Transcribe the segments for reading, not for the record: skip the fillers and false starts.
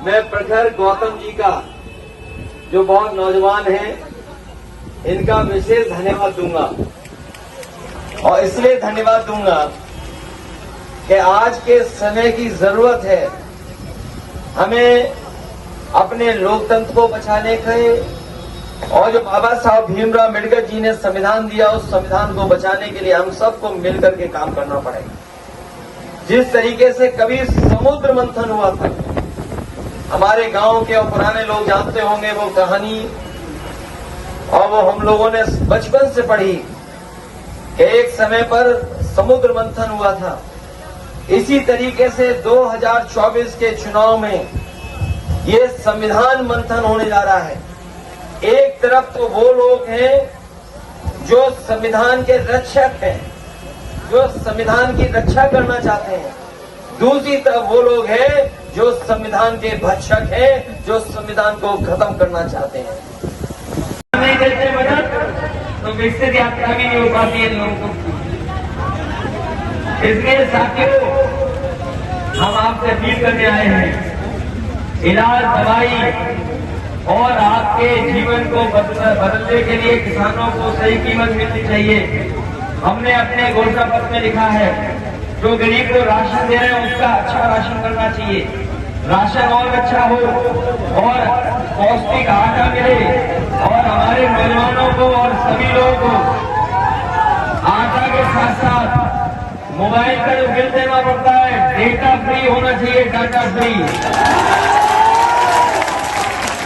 मैं प्रखर गौतम जी का, जो बहुत नौजवान हैं, इनका विशेष धन्यवाद दूंगा। और इसलिए धन्यवाद दूंगा कि आज के समय की जरूरत है हमें अपने लोकतंत्र को बचाने के, और जो बाबा साहब भीमराव अम्बेडकर जी ने संविधान दिया, उस संविधान को बचाने के लिए हम सबको मिलकर के काम करना पड़ेगा। जिस तरीके से कभी समुद्र मंथन हुआ था, हमारे गांव के और पुराने लोग जानते होंगे वो कहानी, और वो हम लोगों ने बचपन से पढ़ी कि एक समय पर समुद्र मंथन हुआ था। इसी तरीके से 2024 के चुनाव में ये संविधान मंथन होने जा रहा है। एक तरफ तो वो लोग हैं जो संविधान के रक्षक हैं, जो संविधान की रक्षा करना चाहते हैं, दूसरी तरफ वो लोग हैं जो संविधान के भक्षक हैं, जो संविधान को खत्म करना चाहते हैं। नहीं देते मदद तो विकसित यात्रा भी नहीं हो पाती है लोगों को। इसलिए साथियों, हम आपसे अपील करने आए हैं, इलाज, दवाई और आपके जीवन को बदलने के लिए किसानों को सही कीमत मिलनी चाहिए। हमने अपने घोषणा पत्र में लिखा है, जो गरीब को राशन दे रहे हैं उसका अच्छा राशन करना चाहिए, राशन और अच्छा हो और पौष्टिक आटा मिले, और हमारे नौजवानों को और सभी लोगों को आटा के साथ साथ मोबाइल का जो बिल देना पड़ता है, डेटा फ्री होना चाहिए, डाटा फ्री,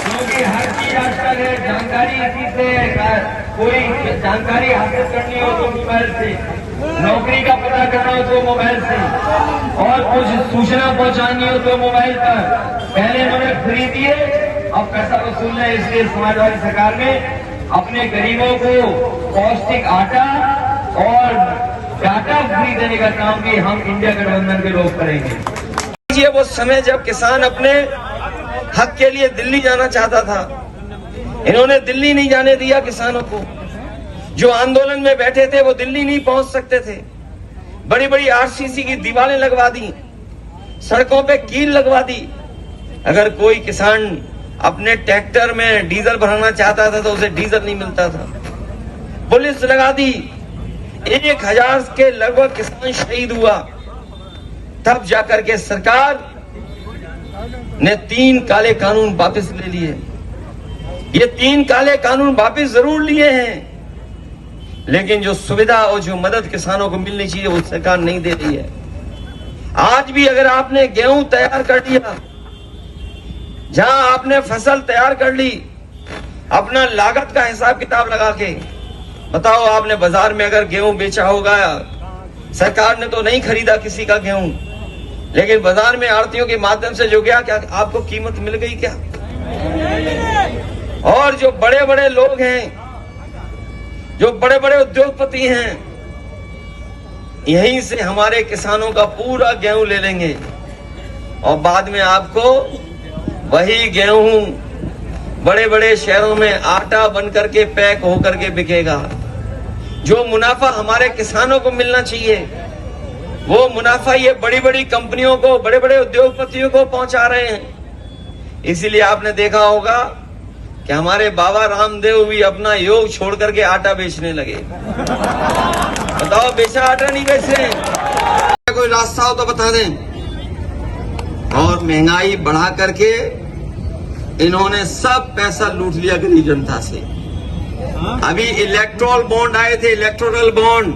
क्योंकि हर चीज आजकल है, जानकारी इसी से, कोई जानकारी हासिल करनी हो तो मोबाइल से, नौकरी का पता करना हो तो मोबाइल से, और कुछ सूचना पहुंचानी हो तो मोबाइल पर। पहले इन्होंने फ्री दिए, अब पैसा वसूल है। इसलिए समाजवादी सरकार में अपने गरीबों को पौष्टिक आटा और डाटा फ्री देने का काम भी हम इंडिया गठबंधन के लोग करेंगे। ये वो समय जब किसान अपने हक के लिए दिल्ली जाना चाहता था, इन्होंने दिल्ली नहीं जाने दिया किसानों को। जो आंदोलन में बैठे थे वो दिल्ली नहीं पहुंच सकते थे। बड़ी बड़ी आरसीसी की दीवारें लगवा दी, सड़कों पे कील लगवा दी। अगर कोई किसान अपने ट्रैक्टर में डीजल भराना चाहता था तो उसे डीजल नहीं मिलता था। पुलिस लगा दी, 1000 के लगभग किसान शहीद हुआ। तब जाकर के सरकार ने 3 काले कानून वापस ले लिए। ये 3 काले कानून वापस जरूर लिए हैं, लेकिन जो सुविधा और जो मदद किसानों को मिलनी चाहिए वो सरकार नहीं दे रही है। आज भी अगर आपने गेहूं तैयार कर लिया, जहां आपने फसल तैयार कर ली, अपना लागत का हिसाब किताब लगा के बताओ, आपने बाजार में अगर गेहूं बेचा होगा, सरकार ने तो नहीं खरीदा किसी का गेहूं, लेकिन बाजार में आड़तियों के माध्यम से जो गया, क्या आपको कीमत मिल गई क्या? और जो बड़े बड़े लोग हैं, जो बड़े बड़े उद्योगपति हैं, यहीं से हमारे किसानों का पूरा गेहूं ले लेंगे और बाद में आपको वही गेहूं बड़े बड़े शहरों में आटा बनकर के पैक होकर के बिकेगा। जो मुनाफा हमारे किसानों को मिलना चाहिए, वो मुनाफा ये बड़ी बड़ी कंपनियों को, बड़े बड़े उद्योगपतियों को पहुंचा रहे हैं। इसीलिए आपने देखा होगा कि हमारे बाबा रामदेव भी अपना योग छोड़ करके आटा बेचने लगे। बताओ, बेचा आटा नहीं बेच रहे? कोई रास्ता हो तो बता दें। और महंगाई बढ़ा करके इन्होंने सब पैसा लूट लिया गरीब जनता से। अभी इलेक्ट्रोल बॉन्ड आए थे, इलेक्टोरल बॉन्ड,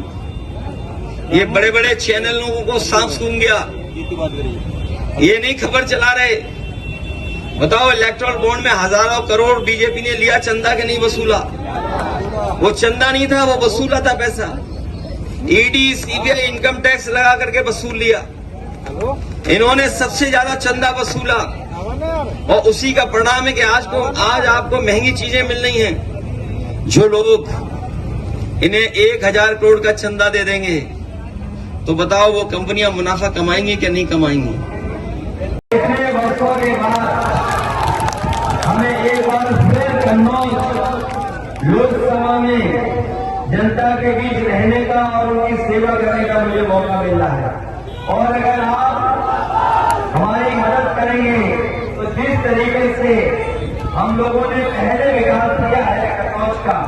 ये बड़े बड़े चैनलों को सांप सूंघ गया, ये नहीं खबर चला रहे। बताओ, इलेक्ट्रोल बॉन्ड में हजारों करोड़ बीजेपी ने लिया, चंदा के नहीं वसूला। वो चंदा नहीं था, वो वसूला था पैसा। ईडी, सीबीआई, इनकम टैक्स लगा करके वसूल लिया। इन्होंने सबसे ज्यादा चंदा वसूला, और उसी का परिणाम है कि आज आपको महंगी चीजें मिल रही हैं। जो लोग इन्हें 1000 करोड़ का चंदा दे देंगे, तो बताओ वो कंपनियां मुनाफा कमाएंगी कि नहीं कमाएंगी? इतने वर्षों के बाद हमें एक बार फिर कन्नौज लोकसभा में जनता के बीच रहने का और उनकी सेवा करने का मुझे मौका मिल रहा है। और अगर आप हमारी मदद करेंगे तो जिस तरीके से हम लोगों ने पहले विकास किया है कन्नौज का,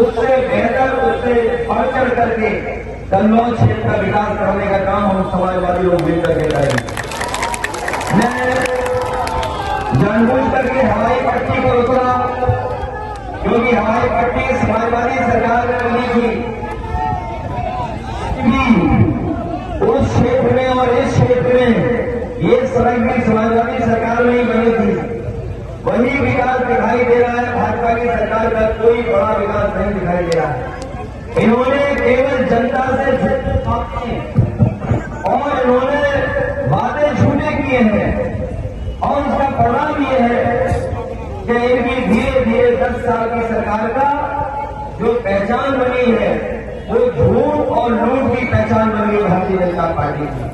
उससे बेहतर, उससे बढ़ चढ़ करके कन्नौज क्षेत्र का विकास करने का काम हम समाजवादी लोग मिलकर के करेंगे। मैं जानबूझ करके हवाई पट्टी पर उतरा क्योंकि हवाई पट्टी समाजवादी सरकार ने बनी थी कि उस क्षेत्र में और इस क्षेत्र में ये सड़क भी समाजवादी सरकार में ही बनी थी। वही विकास दिखाई दे रहा है, भाजपा की सरकार का कोई बड़ा विकास नहीं दिखाई दे रहा है। इन्होंने केवल जनता से झूठे और इन्होंने वादे झूठे किए हैं और उसका परिणाम ये है कि इनकी धीरे धीरे 10 साल की सरकार का जो पहचान बनी है वो झूठ और लूट की पहचान बन गई भारतीय जनता पार्टी की।